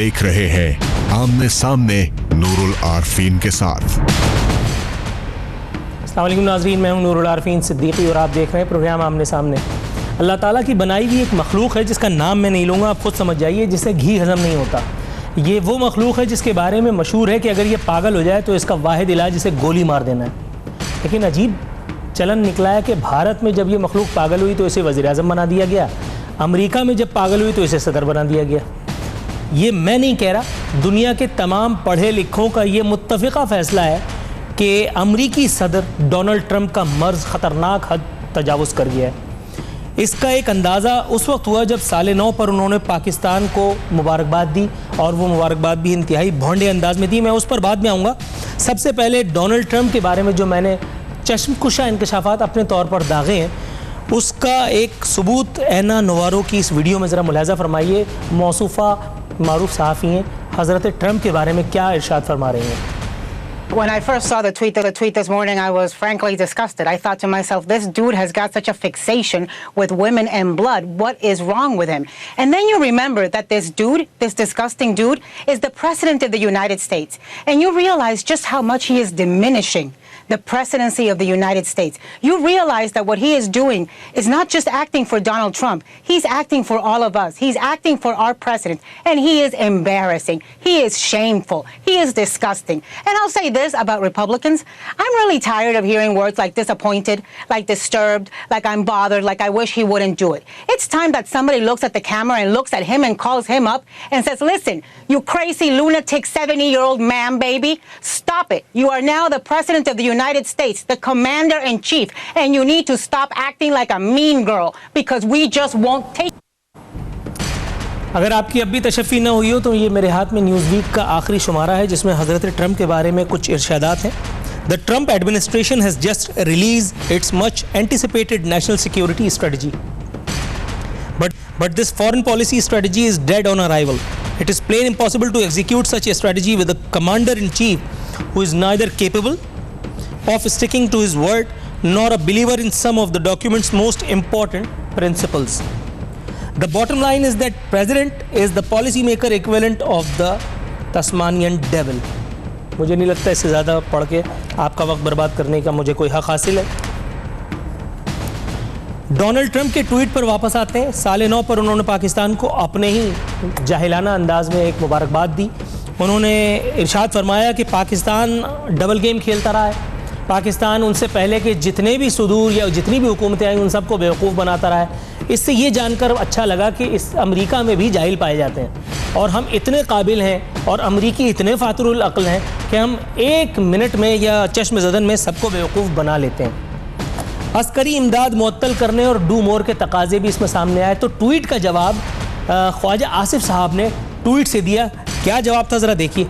देख रहे हैं आमने सामने नूरुल आरफीन के साथ। अस्सलाम वालेकुम नाज़रीन, मैं हूं नूरुल आरफीन सिद्दीकी और आप देख रहे हैं प्रोग्राम आमने सामने। अल्लाह ताला की बनाई हुई एक मखलूक है जिसका नाम मैं नहीं लूँगा, आप खुद समझ जाइए, जिससे घी हज़म नहीं होता। ये वो मखलूक है जिसके बारे में मशहूर है कि अगर ये पागल हो जाए तो इसका वाहिद इलाज इसे गोली मार देना है। लेकिन अजीब चलन निकला है कि भारत में जब ये मखलूक पागल हुई तो इसे वज़ीर आज़म बना दिया गया, अमेरिका में जब पागल हुई तो इसे सदर बना दिया गया। ये मैं नहीं कह रहा, दुनिया के तमाम पढ़े लिखों का ये मुत्तफ़िक़ा फ़ैसला है कि अमरीकी सदर डोनाल्ड ट्रंप का मर्ज़ ख़तरनाक हद तजावुज़ कर गया है। इसका एक अंदाज़ा उस वक्त हुआ जब साले 9 पर उन्होंने पाकिस्तान को मुबारकबाद दी, और वो मुबारकबाद भी इंतहाई भोंडे अंदाज में दी। मैं उस पर बाद में आऊँगा। सबसे पहले डोनाल्ड ट्रंप के बारे में जो मैंने चश्मकुशा इंकशाफात अपने तौर पर दागे हैं, उसका एक सबूत ऐना नवारो की इस वीडियो में ज़रा मुलाहिज़ा फरमाइए। मौसूफ़ा मारूफ सहाफ़ी हैं, हज़रत ट्रंप के बारे में क्या इरशाद फरमा रहे हैं। When I first saw the tweet this morning, I was frankly disgusted. I thought to myself, this dude has got such a fixation with women and blood. What is wrong with him? And then you remember that this dude, this disgusting dude, is the president of the United States. And you realize just how much he is diminishing the presidency of the United States. You realize that what he is doing is not just acting for Donald Trump. He's acting for all of us. He's acting for our president. And he is embarrassing. He is shameful. He is disgusting. And I'll say this about Republicans. I'm really tired of hearing words like disappointed, like disturbed, like I'm bothered, like I wish he wouldn't do it. It's time that somebody looks at the camera and looks at him and calls him up and says, listen, you crazy lunatic 70-year-old man, baby, stop it. You are now the president of the United States, the commander-in-chief, and you need to stop acting like a mean girl because we just won't take. अगर आपकी अब भी तशफ़ी न हुई हो तो ये मेरे हाथ में न्यूज़वीक का आखिरी शुमारा है जिसमें हज़रत ट्रंप के बारे में कुछ इरशादात हैं। The Trump administration has just release it's much anticipated national security strategy, but this foreign policy strategy is dead on arrival. It is plain impossible to execute such a strategy with a commander-in-chief who is neither capable of sticking to his word nor a believer in some of the document's most important principles. The bottom line is that president is the policy maker equivalent of the Tasmanian devil. मुझे नहीं लगता इससे ज़्यादा पढ़ के आपका वक्त बर्बाद करने का मुझे कोई हक़ हासिल है। डोनाल्ड ट्रंप के ट्वीट पर वापस आते हैं। साले 9 पर उन्होंने पाकिस्तान को अपने ही जाहिलाना अंदाज में एक मुबारकबाद दी। उन्होंने इरशाद फरमाया कि पाकिस्तान डबल गेम खेलता रहा है, पाकिस्तान उनसे पहले के जितने भी सुदूर या जितनी भी हुकूमतें आई उन सबको बेवकूफ़ बनाता रहा है। इससे ये जानकर अच्छा लगा कि इस अमेरिका में भी जाहिल पाए जाते हैं और हम इतने काबिल हैं और अमरीकी इतने फातरुल अक्ल हैं कि हम 1 मिनट में या चश्म ज़दन में सबको बेवकूफ़ बना लेते हैं। अस्करी इमदाद मुअत्तल करने और डू मोर के तकाजे भी इसमें सामने आए। तो ट्वीट का जवाब ख्वाजा आसिफ साहब ने ट्वीट से दिया। क्या जवाब था ज़रा देखिए।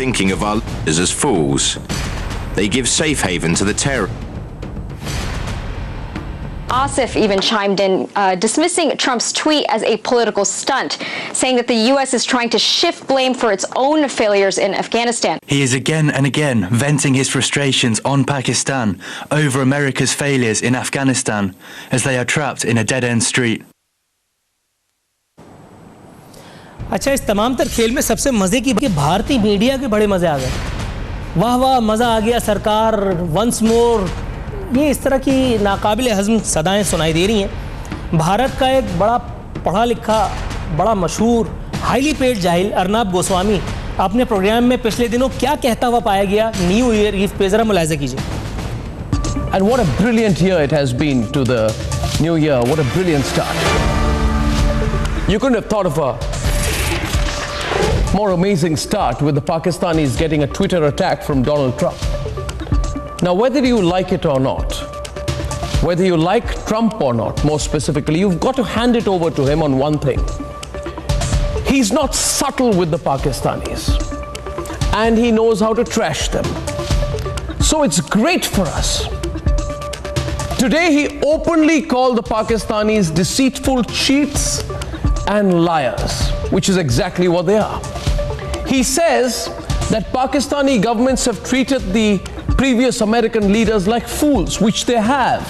Thinking of our leaders as fools, they give safe haven to the terror. Asif even chimed in, dismissing Trump's tweet as a political stunt, saying that the U.S. is trying to shift blame for its own failures in Afghanistan. He is again and again venting his frustrations on Pakistan over America's failures in Afghanistan as they are trapped in a dead-end street. अच्छा, इस तमाम तर खेल में सबसे मज़े की बात भारतीय मीडिया के बड़े मज़े आ गए। वाह वाह, मज़ा आ गया, सरकार वंस मोर, ये इस तरह की नाकाबिल हज़म सदाएं सुनाई दे रही हैं। भारत का एक बड़ा पढ़ा लिखा, बड़ा मशहूर, हाईली पेड जाहिल अर्नब गोस्वामी अपने प्रोग्राम में पिछले दिनों क्या कहता हुआ पाया गया, न्यू ईयर ईव पे ज़रा मुलाहिज़ा कीजिए। And what a brilliant year it has been to the new year. What a brilliant start. You couldn't have thought of a more amazing start with the Pakistanis getting a Twitter attack from Donald Trump. Now, whether you like it or not, whether you like Trump or not, more specifically, you've got to hand it over to him on one thing. He's not subtle with the Pakistanis, and he knows how to trash them. So it's great for us. Today, he openly called the Pakistanis deceitful cheats and liars, which is exactly what they are. He says that Pakistani governments have treated the previous American leaders like fools, which they have.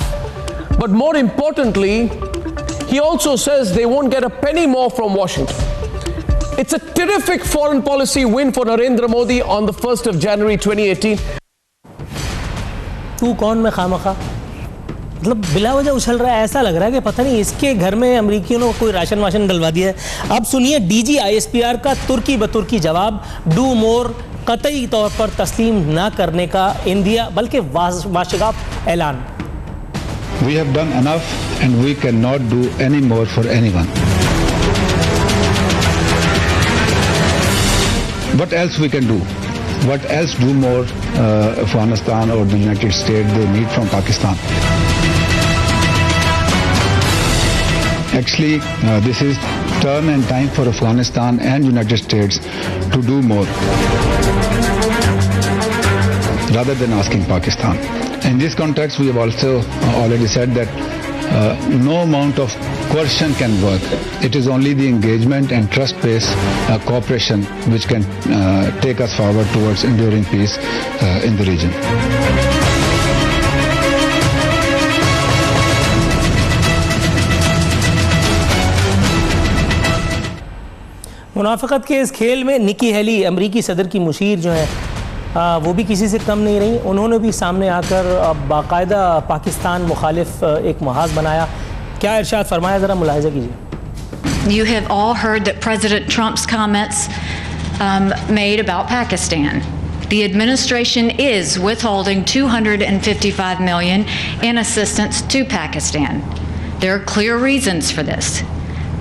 But more importantly, he also says they won't get a penny more from Washington. It's a terrific foreign policy win for Narendra Modi on the 1st of January 2018. तू कौन मैं खामखा, मतलब बिला वजह उछल रहा है। ऐसा लग रहा है कि पता नहीं इसके घर में अमरीकियों ने कोई राशन वाशन डलवा दिया है। अब सुनिए DG ISPR का तुर्की बतुर्की जवाब, डू मोर कतई तौर पर तस्लीम ना करने का इंडिया बल्कि वाशिगाफ ऐलान। We have done enough and we cannot do any more for anyone. What else we can do? What else do more Afghanistan or the United States they need from Pakistan? Actually, this is turn and time for Afghanistan and United States to do more rather than asking Pakistan. In this context, we have also already said that no amount of coercion can work. It is only the engagement and trust-based cooperation which can take us forward towards enduring peace in the region. मुनाफिकत के इस खेल में निकी heli अमरीकी सदर की मुशीर जो है वो भी किसी से कम नहीं रही। उन्होंने भी सामने आकर बाकायदा पाकिस्तान मुखालिफ एक महाज बनाया। क्या इरशाद फरमाया, ज़रा मुलाहिज़ा कीजिए। You have all heard that President Trump's comments made about Pakistan. The administration is withholding $255 million in assistance to Pakistan. There are clear reasons for this.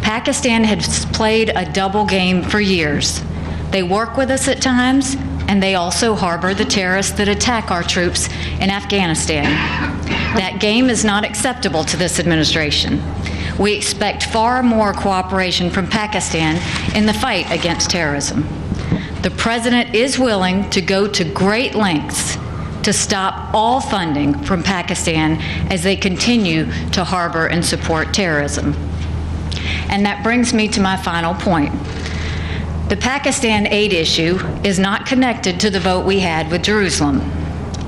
Pakistan has played a double game for years. They work with us at times, and they also harbor the terrorists that attack our troops in Afghanistan. That game is not acceptable to this administration. We expect far more cooperation from Pakistan in the fight against terrorism. The President is willing to go to great lengths to stop all funding from Pakistan as they continue to harbor and support terrorism. And that brings me to my final point. The Pakistan aid issue is not connected to the vote we had with Jerusalem.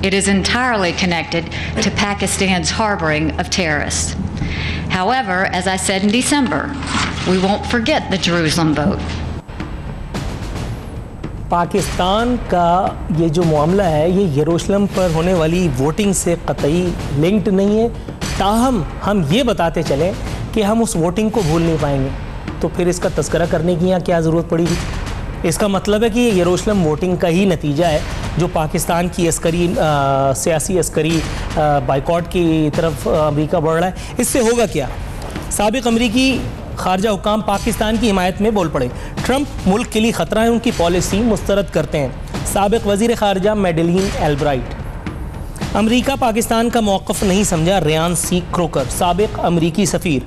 It is entirely connected to Pakistan's harboring of terrorists. However, as I said in December, we won't forget the Jerusalem vote. Pakistan का ये जो मामला है ये यरूशलेम पर होने वाली वोटिंग से कतई लिंक्ड नहीं है। ताहम हम ये बताते चलें कि हम उस वोटिंग को भूल नहीं पाएंगे, तो फिर इसका तज़किरा करने की यहाँ क्या ज़रूरत पड़ी थी। इसका मतलब है कि ये यरूशलेम वोटिंग का ही नतीजा है जो पाकिस्तान की सियासी अस्करी बाइकॉट की तरफ अमेरिका बढ़ रहा है। इससे होगा क्या? साबिक अमरीकी खारजा हुकाम पाकिस्तान की हिमायत में बोल पड़े। ट्रंप मुल्क के लिए ख़तरा है, उनकी पॉलिसी मुस्तरद करते हैं। साबिक वज़ीर ख़ारजा मैडेलीन एल्ब्राइट। अमरीका पाकिस्तान का मौक़िफ़ नहीं समझा, रियान सी क्रोकर साबिक अमरीकी सफ़ीर।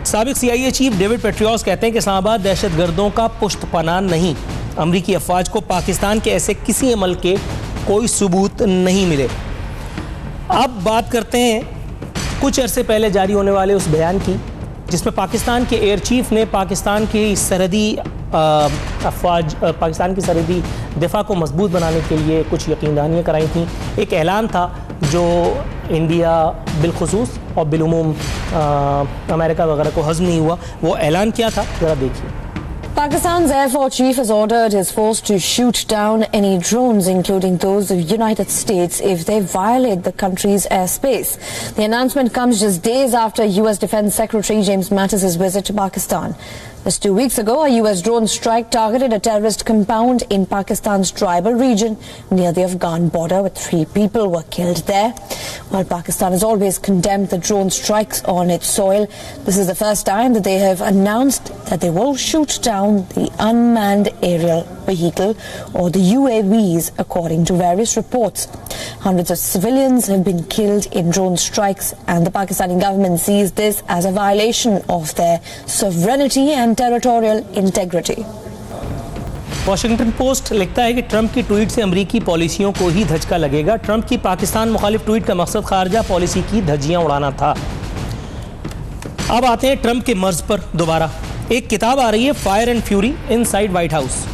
साबिक CIA चीफ डेविड पेट्रियस कहते हैं कि इस्लामाबाद दहशतगर्दों का पुश्त पनाह नहीं। अमरीकी अफवाज को पाकिस्तान के ऐसे किसी अमल के कोई सबूत नहीं मिले। अब बात करते हैं कुछ अरसे पहले जारी होने वाले उस बयान की जिसमें पाकिस्तान के एयर चीफ ने पाकिस्तान की सरहदी अफवाज पाकिस्तान की सरहदी दिफा को मजबूत बनाने के लिए कुछ यकीन दहानियाँ कराई थी। एक ऐलान था जो इंडिया बिलखुसूस और बिलुमूम अमेरिका वगैरह को हज़म नहीं हुआ। वो ऐलान क्या था, ज़रा देखिए। Pakistan's Air Force chief has ordered his force to shoot down any drones, including those of the United States, if they violate the country's airspace. The announcement comes just days after U.S. Defense Secretary James Mattis's visit to Pakistan. Just 2 weeks ago, a U.S. drone strike targeted a terrorist compound in Pakistan's tribal region near the Afghan border, where 3 people were killed there. While Pakistan has always condemned the drone strikes on its soil, this is the first time that they have announced that they will shoot down the unmanned aerial vehicle, or the UAVs, according to various reports. Hundreds of civilians have been killed in drone strikes, and the Pakistani government sees this as a violation of their sovereignty and territorial integrity. Washington post लिखता है कि Trump की tweet से अमरीकी पॉलिसियों को ही धचका लगेगा। Trump की पाकिस्तान मुखालिफ ट्वीट का मकसद खारजा पॉलिसी की धज्जियां उड़ाना था। अब आते हैं ट्रंप के मर्ज पर दोबारा। एक किताब आ रही है, fire and fury inside white house.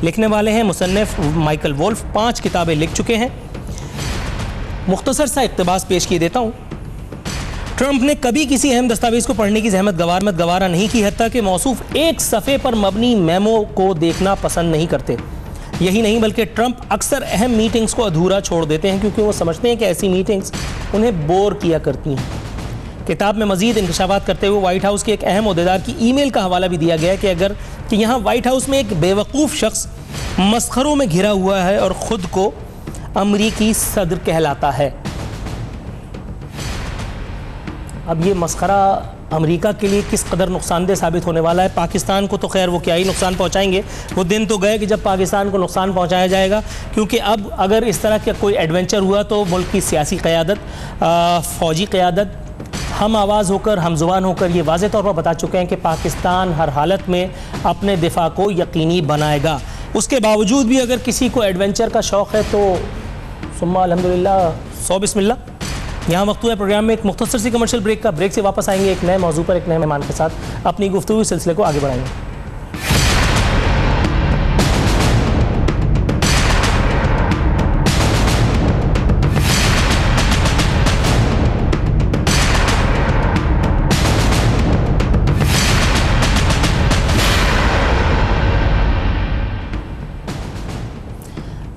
लिखने वाले हैं मुसन्निफ माइकल वोल्फ, 5 किताबें लिख चुके हैं। मुख्तसर सा इक़्तिबास पेश किए देता हूँ। ट्रंप ने कभी किसी अहम दस्तावेज को पढ़ने की जहमत गवारा नहीं की, हत्ता कि मौसूफ एक सफ़े पर मबनी मेमो को देखना पसंद नहीं करते। यही नहीं बल्कि ट्रंप अक्सर अहम मीटिंग्स को अधूरा छोड़ देते हैं क्योंकि वो समझते हैं कि ऐसी मीटिंग्स उन्हें बोर किया करती हैं। किताब में मजीद इंकशाफात करते हुए व्हाइट हाउस के एक अहम ओहदेदार की ईमेल का हवाला भी दिया गया है कि यहाँ व्हाइट हाउस में एक बेवकूफ़ शख्स मस्खरों में घिरा हुआ है और ख़ुद को अमरीकी सदर कहलाता है। अब ये मस्खरा अमेरिका के लिए किस कदर नुकसानदेह साबित होने वाला है। पाकिस्तान को तो खैर वो क्या ही नुकसान पहुंचाएंगे, वो दिन तो गए कि जब पाकिस्तान को नुकसान पहुंचाया जाएगा, क्योंकि अब अगर इस तरह का कोई एडवेंचर हुआ तो मुल्क की सियासी क़यादत, फ़ौजी क़यादत हम आवाज़ होकर, हम ज़ुबान होकर ये वाज़ेह तौर पर बता चुके हैं कि पाकिस्तान हर हालत में अपने दिफा को यकीनी बनाएगा। उसके बावजूद भी अगर किसी को एडवेंचर का शौक़ है तो सुम्मा अल्हम्दुलिल्लाह, सौ बिस्मिल्लाह। यहाँ वक्त हुआ है प्रोग्राम में एक मुख्तसर सी कमर्शियल ब्रेक का। ब्रेक से वापस आएंगे एक नए मौजू पर, एक नए मेहमान के साथ अपनी गुफ्तगू सिलसिले को आगे बढ़ाएंगे।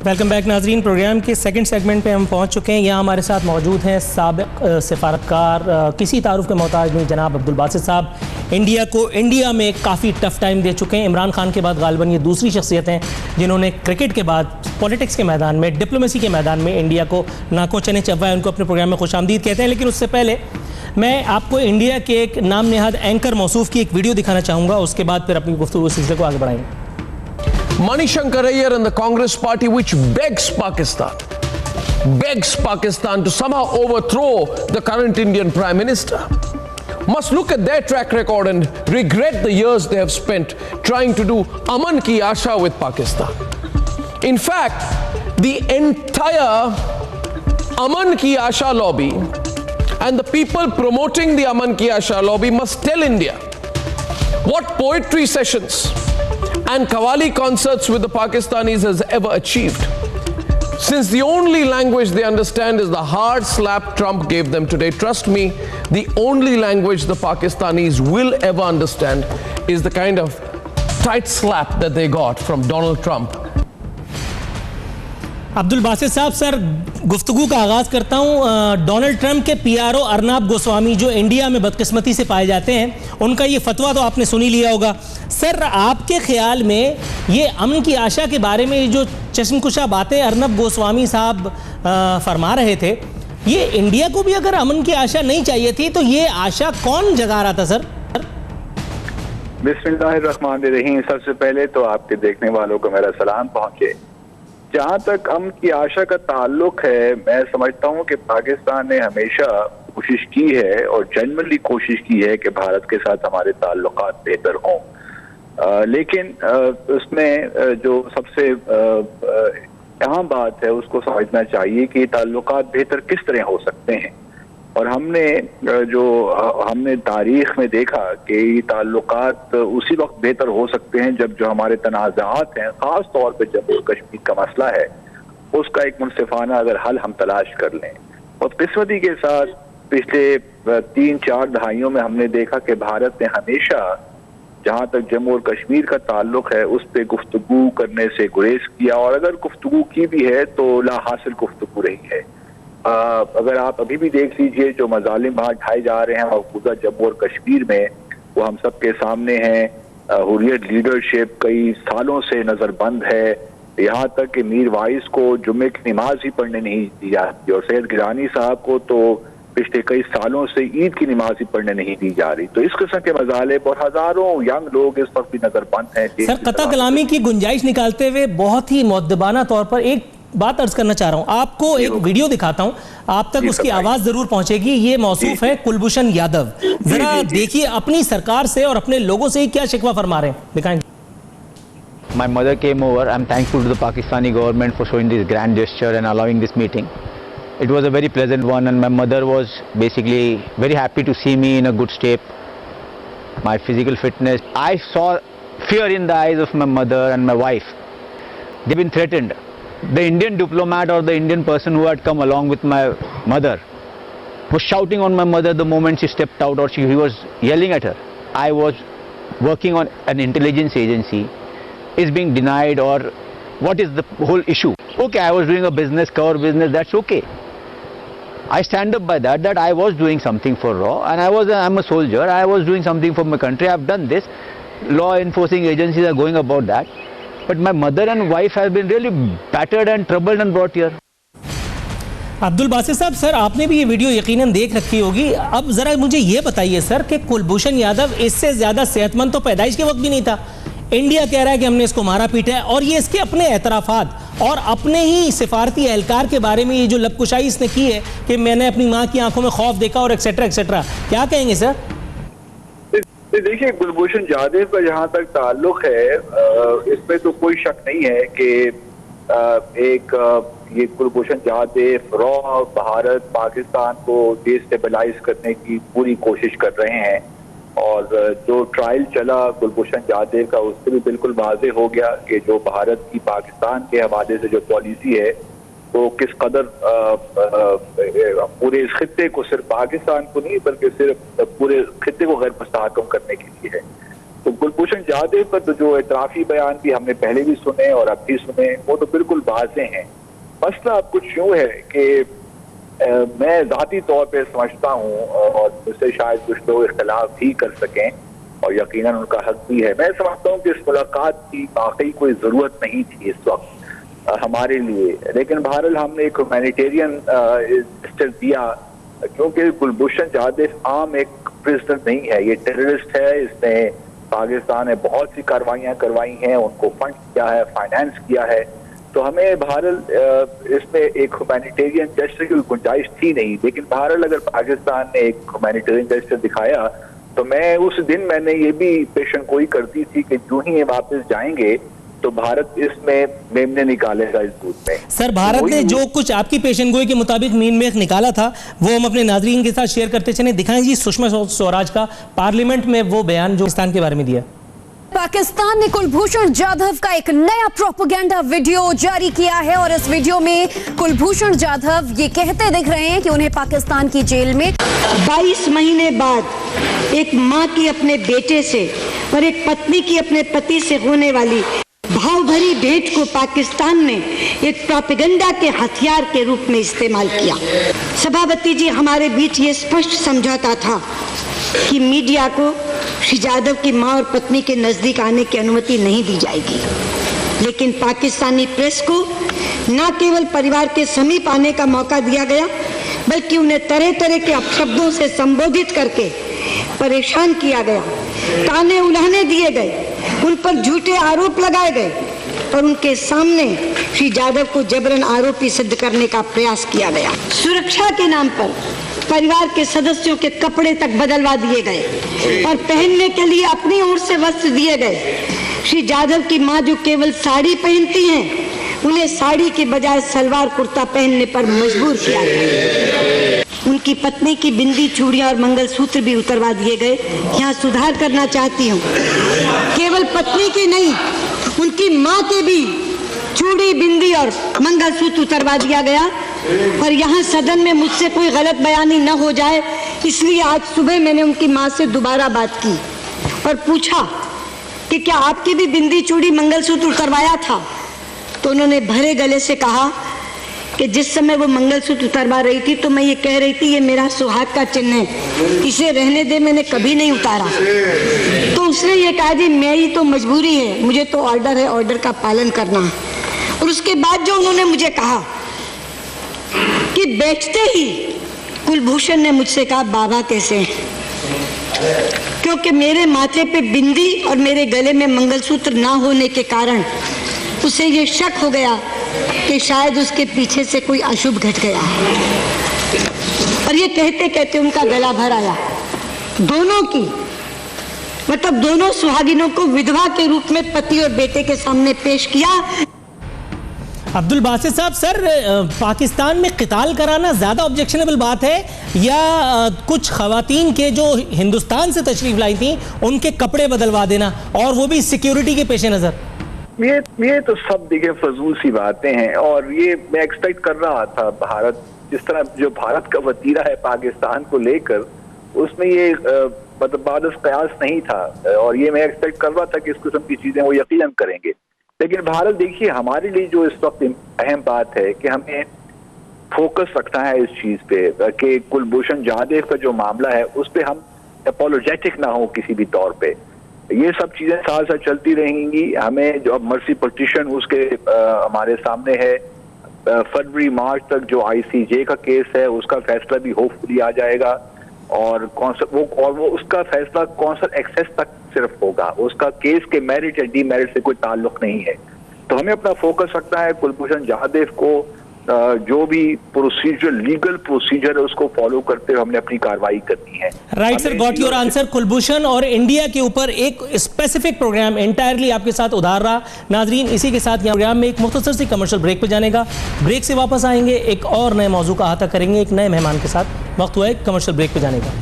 वेलकम बैक नाजरीन। प्रोग्राम के सेकंड सेगमेंट पे हम पहुंच चुके हैं। यहाँ हमारे साथ मौजूद हैं साबिक सिफारतकार, किसी तारुफ के मोहताज नहीं, जनाब अब्दुल बासित साहब। इंडिया में काफ़ी टफ टाइम दे चुके हैं। इमरान खान के बाद गालिबन ये दूसरी शख्सियत हैं जिन्होंने क्रिकेट के बाद पॉलिटिक्स के मैदान में, डिप्लोमेसी के मैदान में इंडिया को नाको चने चबवाए। उनको अपने प्रोग्राम में खुशामदीद कहते हैं। लेकिन उससे पहले मैं आपको इंडिया के एक नाम नेहाद एंकर मौसूफ की एक वीडियो दिखाना चाहूँगा, उसके बाद फिर अपनी गुफ्तगू सिलसिले को आगे बढ़ाएंगे। Manishankar Ayyar and the Congress party, which begs Pakistan to somehow overthrow the current Indian Prime Minister, must look at their track record and regret the years they have spent trying to do Aman Ki Asha with Pakistan. In fact, the entire Aman Ki Asha lobby and the people promoting the Aman Ki Asha lobby must tell India what poetry sessions and Qawwali concerts with the Pakistanis has ever achieved. Since the only language they understand is the hard slap Trump gave them today, trust me, the only language the Pakistanis will ever understand is the kind of tight slap that they got from Donald Trump. Abdul Basit साहब, sir गुफ्तगू का आगाज़ करता हूँ। Donald Trump के PRO Arnab Goswami जो India में बदकिस्मती से पाए जाते हैं, उनका ये फतवा तो आपने सुनी लिया होगा। सर, आपके ख्याल में ये अमन की आशा के बारे में जो चश्मकुशा बातें अर्नब गोस्वामी साहब फरमा रहे थे, ये इंडिया को भी अगर अमन की आशा नहीं चाहिए थी तो ये आशा कौन जगा रहा था सर? बिस्मिल्लाहिर्रहमानिर्रहीम। सबसे पहले तो आपके देखने वालों को मेरा सलाम पहुँचे। जहाँ तक अमन की आशा का ताल्लुक है, मैं समझता हूँ कि पाकिस्तान ने हमेशा कोशिश की है और जनरली कोशिश की है कि भारत के साथ हमारे ताल्लुकात बेहतर हों, लेकिन उसमें जो सबसे अहम बात है उसको समझना चाहिए कि ताल्लुकात बेहतर किस तरह हो सकते हैं। और हमने तारीख में देखा कि ताल्लुकात उसी वक्त बेहतर हो सकते हैं जब जो हमारे तनाज़ात हैं, ख़ास तौर पर जम्मू कश्मीर का मसला है, उसका एक मुनसिफाना अगर हल हम तलाश कर लें। और किस्मती के साथ पिछले 3-4 दहाइयों में हमने देखा कि भारत ने हमेशा जहाँ तक जम्मू और कश्मीर का ताल्लुक है उस पर गुफ्तगू करने से गुरेज किया, और अगर गुफ्तगू की भी है तो ला हासिल गुफ्तगू रही है। अगर आप अभी भी देख लीजिए जो मजालिम वहाँ ढाए जा रहे हैं मौजूदा जम्मू और कश्मीर में, वो हम सब के सामने हैं। हुर्रियत लीडरशिप कई सालों से नज़रबंद है, यहाँ तक कि मीर वाइस को जुम्मे की नमाज ही पढ़ने नहीं दी जाती और सैयद गिलानी साहब को तो पिछले कई सालों से ईद की नमाज ही पढ़ने नहीं दी जा रही। तो इस किस्म के मजालिब और हजारों यंग लोग इस वक्त भी नजरबंद हैं। सर, कतई कलामी की गुंजाइश निकालते हुए बहुत ही मुअद्दबाना तौर पर एक बात अर्ज करना चाह रहा हूँ। आपको एक वीडियो दिखाता हूँ, आप तक उसकी आवाज जरूर पहुंचेगी। ये मौसूफ है कुलभूषण यादव। जरा देखिए अपनी सरकार से और अपने लोगों से ही क्या शिकवा फरमा रहे हैं, दिखाएंगे। My mother came over. I'm thankful to the Pakistani government for showing this grand gesture and allowing this meeting. It was a very pleasant one, and my mother was basically very happy to see me in a good shape. My physical fitness. I saw fear in the eyes of my mother and my wife. They've been threatened. The Indian diplomat or the Indian person who had come along with my mother was shouting on my mother the moment she stepped out, or he was yelling at her. I was working on an intelligence agency, is being denied, or what is the whole issue? Okay, I was doing a business, cover business, that's okay. I stand up by that I was doing something for RAW, and I'm a soldier, I was doing something for my country, I've done this. Law enforcing agencies are going about that. But my mother and wife have been really battered and troubled and brought here. Abdul Basit साहब, sir आपने भी ये video यकीनन देख रखी होगी। अब ज़रा मुझे ये बताइए सर कि कुलभूषण यादव इससे ज़्यादा सेहतमंद तो पैदाइश के वक्त भी नहीं था। इंडिया कह रहा है कि हमने इसको मारा पीटा है, और ये इसके अपने एतराफ़ात और अपने ही सिफारती एहलकार के बारे में ये जो लबकुशाई इसने की है कि मैंने अपनी माँ की आंखों में खौफ देखा और एक्सेट्रा एक्सेट्रा, क्या कहेंगे सर? देखिए, कुलभूषण जाधव का जहाँ तक ताल्लुक है, इसमें तो कोई शक नहीं है कि ये कुलभूषण जाधव रॉ भारत पाकिस्तान को डिस्टेबलाइज करने की पूरी कोशिश कर रहे हैं, और जो ट्रायल चला कुलभूषण जाधव का उससे भी बिल्कुल वाज़े हो गया कि जो भारत की पाकिस्तान के हवाले से जो पॉलिसी है वो किस कदर पूरे इस खित्ते को, सिर्फ पाकिस्तान को नहीं बल्कि सिर्फ पूरे खित्ते को गैर मुस्तहकम करने के लिए है। तो कुलभूषण जाधव पर तो जो एतराफ़ी बयान भी हमने पहले भी सुने और अब भी सुने, वो तो बिल्कुल वाज़े हैं। मसला अब कुछ यूँ है कि मैं ज़ाती तौर पे समझता हूँ, और मुझसे शायद कुछ लोग इख्तलाफ भी कर सकें और यकीनन उनका हक भी है, मैं समझता हूँ कि इस मुलाकात की वाकई कोई ज़रूरत नहीं थी इस वक्त हमारे लिए, लेकिन बहरहाल हमने एक ह्यूमैनिटेरियन जेस्चर दिया, क्योंकि कुलभूषण जाधव आम एक प्रिजनर नहीं है, ये टेररिस्ट है। इसने पाकिस्तान में बहुत सी कार्रवाइयाँ करवाई हैं, उनको फंड किया है, फाइनेंस किया है, तो हमें बहरहाल इसमें एक ह्यूमैनिटेरियन जेस्चर की गुंजाइश थी नहीं। लेकिन बहरहाल अगर पाकिस्तान ने एक ह्यूमैनिटेरियन जेस्चर दिखाया तो मैं उस दिन मैंने ये भी पेशन गोई कर दी थी कि जो ही ये वापस जाएंगे तो भारत इसमें मेमने निकालेगा इस दूध में। सर, भारत ने जो कुछ आपकी पेशन गोई के मुताबिक मीन में निकाला था वो हम अपने नाजरीन के साथ शेयर करते चले। दिखाएं जी सुषमा स्वराज का पार्लियामेंट में वो बयान जो पाकिस्तान के बारे में दिया। पाकिस्तान ने कुलभूषण जाधव का एक नया प्रोपेगेंडा वीडियो जारी किया है, और इस वीडियो में कुलभूषण जाधव ये कहते दिख रहे हैं कि उन्हें पाकिस्तान की जेल में 22 महीने बाद एक मां की अपने बेटे से और एक पत्नी की अपने पति से होने वाली भाव भरी भेंट को पाकिस्तान ने एक प्रोपेगेंडा के हथियार के रूप में इस्तेमाल किया। सभापति जी, हमारे बीच ये स्पष्ट समझौता था कि मीडिया को श्री जाधव की मां और पत्नी के नजदीक आने की अनुमति नहीं दी जाएगी, लेकिन पाकिस्तानी प्रेस को न केवल परिवार के समीप आने का मौका दिया गया, बल्कि उन्हें तरह तरह के अपशब्दों से संबोधित करके परेशान किया गया, ताने उलाहने दिए गए, उन पर झूठे आरोप लगाए गए और उनके सामने श्री जाधव को जबरन आरोपी सिद्ध करने का प्रयास किया गया। सुरक्षा के नाम पर परिवार के सदस्यों के कपड़े तक बदलवा दिए गए और पहनने के लिए अपनी ओर से वस्त्र दिए गए। श्री जाधव की मां जो केवल साड़ी पहनती हैं, उन्हें साड़ी के बजाय सलवार कुर्ता पहनने पर मजबूर किया गया। उनकी पत्नी की बिंदी, चूड़ियां और मंगलसूत्र भी उतरवा दिए गए। यहाँ सुधार करना चाहती हूँ, केवल पत्नी की नहीं, उनकी माँ के भी चूड़ी, बिंदी और मंगलसूत्र उतरवा दिया गया। और यहाँ सदन में मुझसे कोई गलत बयानी न हो जाए, इसलिए आज सुबह मैंने उनकी माँ से दोबारा बात की और पूछा कि क्या आपकी भी बिंदी, चूड़ी, मंगलसूत्र उतरवाया था? तो उन्होंने भरे गले से कहा कि जिस समय वो मंगलसूत्र उतरवा रही थी तो मैं ये कह रही थी ये मेरा सुहाग का चिन्ह है, इसे रहने दे, मैंने कभी नहीं उतारा। तो उसने ये कहा जी मेरी तो मजबूरी है, मुझे तो ऑर्डर है, ऑर्डर का पालन करना है। और उसके बाद जो उन्होंने मुझे कहा कि बैठते ही कुलभूषण ने मुझसे कहा बाबा कैसे हैं, क्योंकि मेरे माथे पे बिंदी और मेरे गले में मंगलसूत्र ना होने के कारण उसे ये शक हो गया कि शायद उसके पीछे से कोई अशुभ घट गया। और ये कहते कहते उनका गला भर आया। दोनों की मतलब दोनों सुहागिनों को विधवा के रूप में पति और बेटे के सामने पेश किया। अब्दुल बासित साहब, सर पाकिस्तान में क़िताल कराना ज़्यादा ऑब्जेक्शनेबल बात है या कुछ ख़वातीन के जो हिंदुस्तान से तशरीफ़ लाई थी उनके कपड़े बदलवा देना, और वो भी सिक्योरिटी के पेश नज़र? ये तो सब देखिए फजूल सी बातें हैं, और ये मैं एक्सपेक्ट कर रहा था भारत जिस तरह जो भारत का वतीरा है पाकिस्तान को लेकर, उसमें ये मतलब बादस कयास नहीं था, और ये मैं एक्सपेक्ट कर रहा था कि इस किस्म की चीजें वो यकीनन करेंगे। लेकिन भारत, देखिए, हमारे लिए जो इस वक्त अहम बात है कि हमें फोकस रखना है इस चीज पे कि कुलभूषण जाधव का जो मामला है उस पर हम अपोलोजेटिक ना हो किसी भी तौर पे। ये सब चीजें साथ साथ चलती रहेंगी। हमें जो अब मर्सी पिटीशन उसके हमारे सामने है, फरवरी मार्च तक जो ICJ का केस है उसका फैसला भी होपफुली आ जाएगा, और वो उसका फैसला कौंसल एक्सेस तक सिर्फ होगा, उसका केस के मेरिट या डीमेरिट से कोई ताल्लुक नहीं है। तो हमें अपना फोकस रखना है कुलभूषण जाधव को जो भी प्रोसीजर, लीगल प्रोसीजर है उसको फॉलो करते हुए हमने अपनी कार्रवाई करनी है। Right sir, got your answer. Kulbhushan और इंडिया के ऊपर एक स्पेसिफिक प्रोग्राम एंटायरली आपके साथ उधार रहा। नाजरीन, इसी के साथ यहाँ प्रोग्राम में एक मुख्तसर सी कमर्शियल ब्रेक पे जाने का, ब्रेक से वापस आएंगे, एक और नए मौजू का अहाता करेंगे एक नए मेहमान के साथ। वक्त हुआ है कमर्शियल ब्रेक पे जाने का।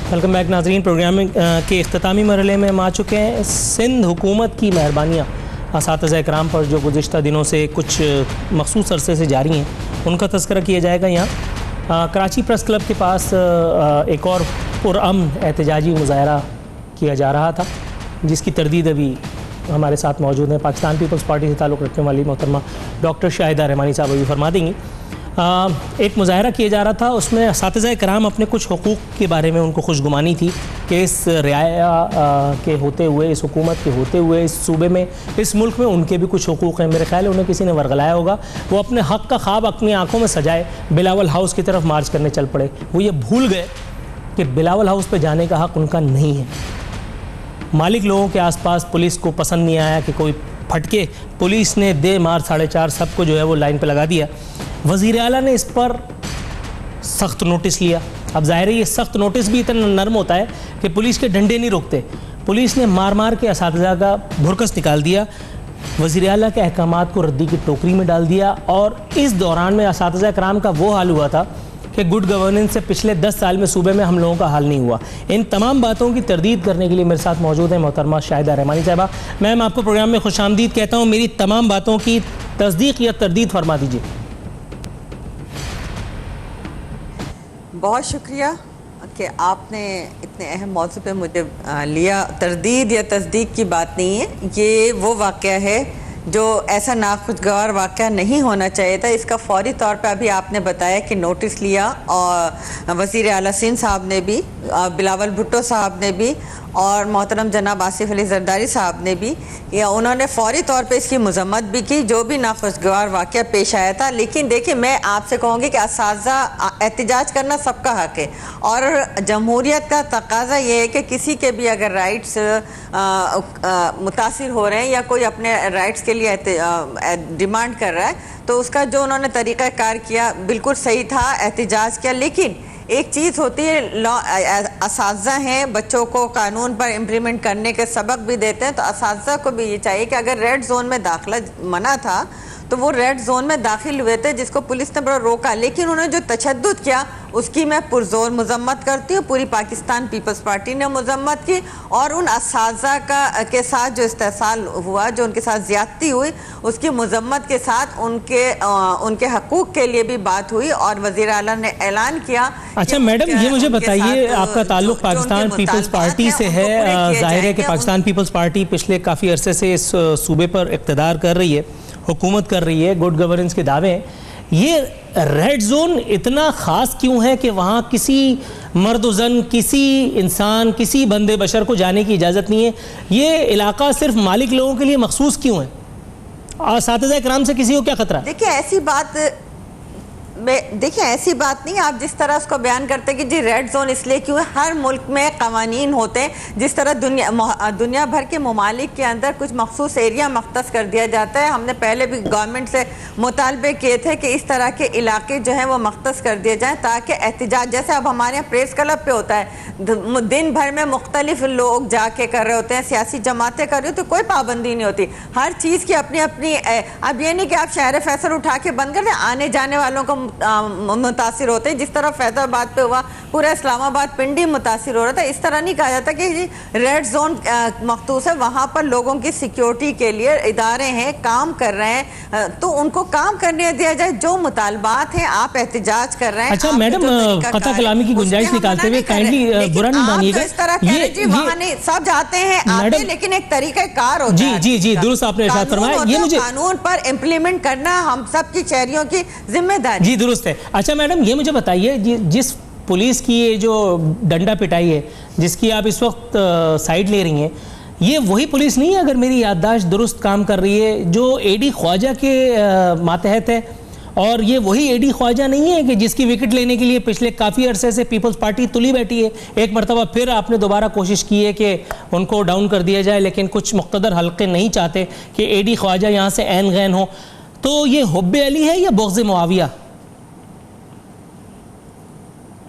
वेलकम बैक नाजरीन। प्रोग्राम के इख्तितामी मरहले में हम आ चुके हैं। सिंध हुकूमत की मेहरबानियाँ असातिज़ा इकराम पर जो गुज़िश्ता दिनों से कुछ मखसूस अरसे से जारी हैं, उनका तज़किरा किया जाएगा। यहाँ कराची प्रेस क्लब के पास एक और पुरअमन एहतजाजी मुज़ाहरा किया जा रहा था, जिसकी तरदीद अभी हमारे साथ मौजूद हैं पाकिस्तान पीपल्स पार्टी से ताल्लुक़ रखने वाली मोहतरमा डॉक्टर शाहिदा रहमानी साहब अभी फरमा देंगी। एक मुज़ाहरा किया जा रहा था, उसमें असातिज़ा कराम अपने कुछ हुकूक़ के बारे में उनको खुशगुमानी थी कि इस रियाया के होते हुए, इस हुकूमत के होते हुए, इस सूबे में, इस मुल्क में उनके भी कुछ हुकूक़ हैं। मेरे ख्याल है उन्हें किसी ने वरगलाया होगा, वो अपने हक़ का ख्वाब अपनी आँखों में सजाए बिलावल हाउस की तरफ मार्च करने चल पड़े। वो ये भूल गए कि बिलावल हाउस पर जाने का हक़ उनका नहीं है। मालिक लोगों के आसपास पुलिस को पसंद नहीं आया कि कोई फटके, पुलिस ने दे मार 4:30 सबको जो है वो लाइन पे लगा दिया। वज़ीर आला ने इस पर सख्त नोटिस लिया। अब ज़ाहिर है ये सख्त नोटिस भी इतना नरम होता है कि पुलिस के डंडे नहीं रोकते। पुलिस ने मार मार के असातिज़ा का भुरकस निकाल दिया, वज़ीर आला के अहकामात को रद्दी की टोकरी में डाल दिया। और इस दौरान में असातिज़ा कराम का वो हाल हुआ था कि गुड गवर्नेंस से पिछले 10 साल में सूबे में हम लोगों का हाल नहीं हुआ। इन तमाम बातों की तरदीद करने के लिए मेरे साथ मौजूद हैं मोहतरमा शाहिदा रहमानी साहबा। मैम, आपको प्रोग्राम में खुशामदीद कहता हूँ। मेरी तमाम बातों की तस्दीक या तरदीद फरमा दीजिए। बहुत शुक्रिया कि आपने इतने अहम मौजू पे मुझे लिया। तरदीद या तस्दीक की बात नहीं है, ये वो वाक़या है जो ऐसा नाखुशगवार वाक़या नहीं होना चाहिए था। इसका फौरी तौर पे अभी आपने बताया कि नोटिस लिया, और वज़ीर आला सिंध साहब ने भी, बिलावल भुट्टो साहब ने भी, और मोहतरम जनाब आसिफ अली जरदारी साहब ने भी, या उन्होंने फौरी तौर पे इसकी मजम्मत भी की, जो भी नाखुशगवार वाक़या पेश आया था। लेकिन देखिए, मैं आपसे कहूँगी कि असातिज़ा एहतजाज करना सबका हक़ है, और जमहूरियत का तकाजा ये है कि किसी के भी अगर राइट्स मुतासिर हो रहे हैं या कोई अपने राइट्स के लिए डिमांड कर रहा है, तो उसका जो उन्होंने तरीक़ाकार किया बिल्कुल सही था, एहतजाज किया। लेकिन एक चीज़ होती है, लॉ असातिज़ा हैं, बच्चों को कानून पर इम्प्लीमेंट करने के सबक भी देते हैं, तो असातिज़ा को भी ये चाहिए कि अगर रेड जोन में दाखिला मना था तो वो रेड जोन में दाखिल हुए थे, जिसको पुलिस ने बड़ा रोका। लेकिन उन्होंने जो तशद्दुद किया उसकी मैं पुरजोर मजम्मत करती हूँ। पूरी पाकिस्तान पीपल्स पार्टी ने मजम्मत की, और उन असातिज़ा के साथ जो इस्तेहसाल हुआ, जो उनके साथ ज़्यादती हुई, उसकी मजम्मत के साथ उनके हकूक़ के लिए भी बात हुई, और वज़ीर आला ने ऐलान किया। अच्छा मैडम, ये मुझे बताइए, आपका ताल्लुक पाकिस्तान पीपल्स पार्टी से है। जाहिर है कि पाकिस्तान पीपल्स पार्टी पिछले काफ़ी अरसे से इस सूबे पर इक़्तिदार कर रही है, हुकूमत कर रही है, गुड गवर्नेंस के दावे हैं। ये रेड जोन इतना ख़ास क्यों है कि वहाँ किसी मर्द जन, किसी इंसान, किसी बंदे बशर को जाने की इजाज़त नहीं है? ये इलाका सिर्फ मालिक लोगों के लिए मखसूस क्यों है? और असातिज़ा कराम से किसी को क्या खतरा? देखिए, ऐसी बात देखिए ऐसी बात नहीं, आप जिस तरह उसको बयान करते हैं कि जी रेड जोन इसलिए क्यों है, हर मुल्क में कवानीन होते हैं। जिस तरह दुनिया भर के ममालिक के अंदर कुछ मखसूस एरिया मख्तस कर दिया जाता है। हमने पहले भी गवर्नमेंट से मुतालबे किए थे कि इस तरह के इलाके जो हैं वो मख्तस कर दिए जाएँ ताकि एहतजाज, जैसे अब हमारे यहाँ प्रेस क्लब पे होता है, दिन भर में मुख्तलिफ लोग जाके कर रहे होते हैं, सियासी जमातें कर रही होती, कोई पाबंदी नहीं होती, हर चीज़ की अपनी अपनी। अब ये नहीं कि आप शहर फैसल उठा के बंद कर दें, आने जाने वालों को मुतासिर होते हैं। जिस तरह फैजाबाद पे हुआ, पूरा इस्लामाबाद पिंडी मुतासिर हो रहा था। इस तरह नहीं कहा जाता कि रेड जोन मखसूस है, वहाँ पर लोगों की सिक्योरिटी के लिए इदारे हैं, काम कर रहे हैं, तो उनको काम करने दिया जाए। जो मुतालबात हैं, आप एहतजाज कर रहे हैं। अच्छा मैडम, कता कलामी की गुंजाइश निकालते हुए काइंडली बुरा नहीं मानिएगा, इस तरह जी वहाँ नहीं, सब जाते हैं आते हैं, लेकिन एक तरीका कार होता है। जी दुरुस्त आपने इरशाद फरमाया। ये मुझे कानून पर इम्प्लीमेंट करना हम सब की शहरियों की जिम्मेदारी। जी दुरुस्त है। अच्छा मैडम, ये मुझे बताइए, जिस पुलिस की ये जो डंडा पिटाई है, जिसकी आप इस वक्त साइड ले रही हैं, ये वही पुलिस नहीं है, अगर मेरी याददाश्त दुरुस्त काम कर रही है, जो एडी ख्वाजा के मातहत है? और ये वही एडी ख्वाजा नहीं है कि जिसकी विकेट लेने के लिए पिछले काफ़ी अरसे से पीपल्स पार्टी तुली बैठी है? एक मरतबा फिर आपने दोबारा कोशिश की है कि उनको डाउन कर दिया जाए, लेकिन कुछ मुक़्तदर हल्के नहीं चाहते कि एडी ख्वाजा यहाँ से ऐन गैन हो। तो ये हुब्बे अली है या बुग़्ज़ मुआविया?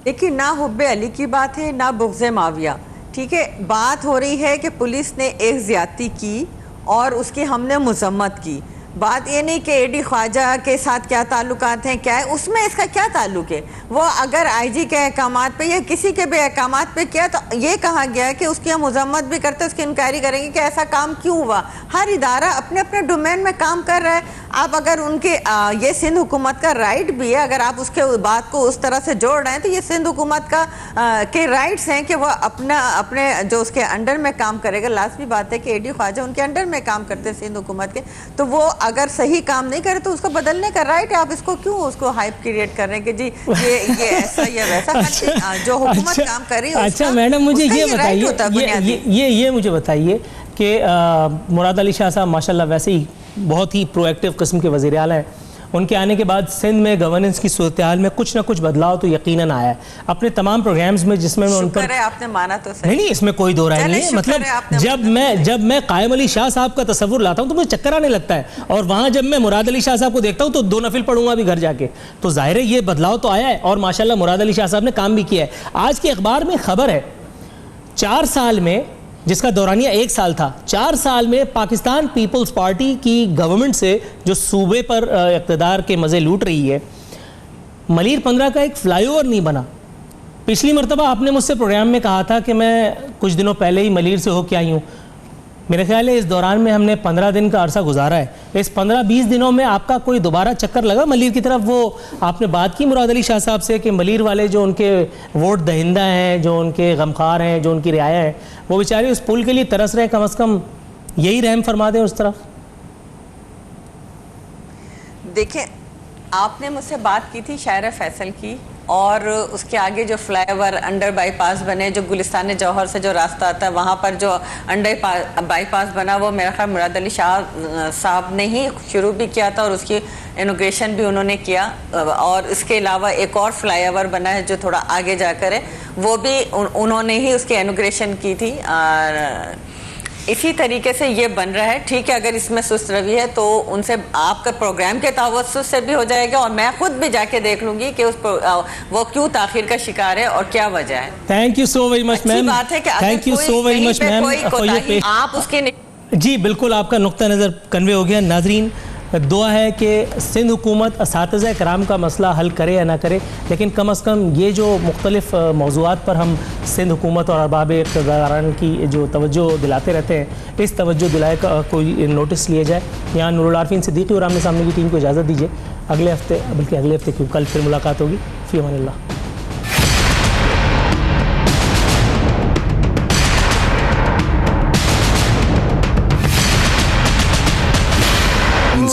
देखिए, ना हुब्बे अली की बात है ना बुग़्ज़ मुआविया। ठीक है, बात हो रही है कि पुलिस ने एक ज़्यादती की और उसकी हमने मज़म्मत की। बात ये नहीं कि एडी ख्वाजा के साथ क्या ताल्लुकात हैं, क्या है उसमें, इसका क्या ताल्लुक है। वो अगर आईजी के अहकामात पे या किसी के भी अहकामात पे किया तो ये कहा गया है कि उसकी हम मजम्मत भी करते, उसकी इंक्वायरी करेंगे कि ऐसा काम क्यों हुआ। हर इदारा अपने अपने डोमेन में काम कर रहा है। आप अगर उनके ये सिंध हुकूमत का राइट भी है, अगर आप उसके बात को उस तरह से जोड़ रहे हैं तो ये सिंध हुकूमत का के राइट्स हैं कि वह अपने जो उसके अंडर में काम करेगा। लाजमी बात है कि एडी ख्वाजा उनके अंडर में काम करते हैं सिंध हुकूमत के, तो वो अगर सही काम नहीं करे तो उसको बदलने का राइट है। आप इसको क्यों उसको हाइप क्रिएट कर रहे हैं कि जी ये ऐसा या वैसा। जो हुकूमत काम कर रही है। अच्छा मैडम, मुझे ये बताइए, ये मुझे बताइए कि मुराद अली शाह साहब माशाल्लाह वैसे ही बहुत ही प्रोएक्टिव किस्म के वज़ीर आला हैं। उनके आने के बाद सिंध में गवर्नेंस की सूरत हाल में कुछ ना कुछ बदलाव तो यकीनन आया है। अपने तमाम प्रोग्राम्स में जिसमें मैं उन पर आपने माना तो सही। नहीं, इसमें कोई दो राय नहीं है। मतलब जब मैं कायम अली शाह साहब का तस्वुर लाता हूँ तो मुझे चक्कर आने लगता है, और वहाँ जब मैं मुराद अली शाह साहब को देखता हूँ तो 2 नफिल पढ़ूंगा अभी घर जाके। तो जाहिर है ये बदलाव तो आया है, और माशाल्लाह मुराद अली शाह साहब ने काम भी किया है। आज के अखबार में खबर है 4 साल में, जिसका दौरानिया 1 साल था, 4 साल में पाकिस्तान पीपल्स पार्टी की गवर्नमेंट से जो सूबे पर इक़्तिदार के मज़े लूट रही है, मलीर 15 का एक फ्लाईओवर नहीं बना। पिछली मरतबा आपने मुझसे प्रोग्राम में कहा था कि मैं कुछ दिनों पहले ही मलीर से होके आई हूँ। मेरे ख्याल है इस दौरान में हमने 15 दिन का अरसा गुजारा है। इस 15-20 दिनों में आपका कोई दोबारा चक्कर लगा मलीर की तरफ? वो आपने बात की मुराद अली शाह साहब से कि मलीर वाले जो उनके वोट दहिंदा हैं, जो उनके गमखार हैं, जो उनकी रियाया हैं, वो बेचारे उस पुल के लिए तरस रहे हैं, कम से कम यही रहम फरमा दें उस तरफ। देखिए, आपने मुझसे बात की थी शहर फैसल की, और उसके आगे जो फ्लाईओवर अंडर बाईपास बने, जो गुलिस्तान जौहर से जो रास्ता आता है वहाँ पर जो अंडर बाईपास बना, वो मेरा ख्याल मुराद अली शाह साहब ने ही शुरू भी किया था और उसकी इनोग्रेशन भी उन्होंने किया। और इसके अलावा एक और फ्लाईओवर बना है जो थोड़ा आगे जाकर है, वो भी उन्होंने ही उसकी इनोग्रेशन की थी। इसी तरीके से ये बन रहा है। ठीक है, अगर इसमें सुस्त रवि है तो उनसे आपका प्रोग्राम के तवज्जुह से भी हो जाएगा, और मैं खुद भी जाके देख लूंगी कि वो क्यों ताखिर का शिकार है और क्या वजह है। Thank you so very much ma'am. बात है कि thank you so very much ma'am. आप उसके जी बिल्कुल, आपका नुक्ता नज़र कन्वे हो गया। नाजरीन, दुआ है कि सिंध हुकूमत असातिज़ा कराम का मसला हल करे या ना करे, लेकिन कम अज़ कम ये जो मुख्तलिफ़ मौज़ूआत पर हम सिंध हुकूमत और अरबाब इक़्तिदारान की जो तवज्जो दिलाते रहते हैं, इस तवज्जो दिलाए का कोई नोटिस लिया जाए। यहाँ नूरुल आरफीन सिद्दीकी और आमने सामने की टीम को इजाज़त दीजिए। अगले हफ्ते, बल्कि अगले हफ्ते क्यों, कल फिर मुलाकात होगी। फ़ी अमानिल्लाह।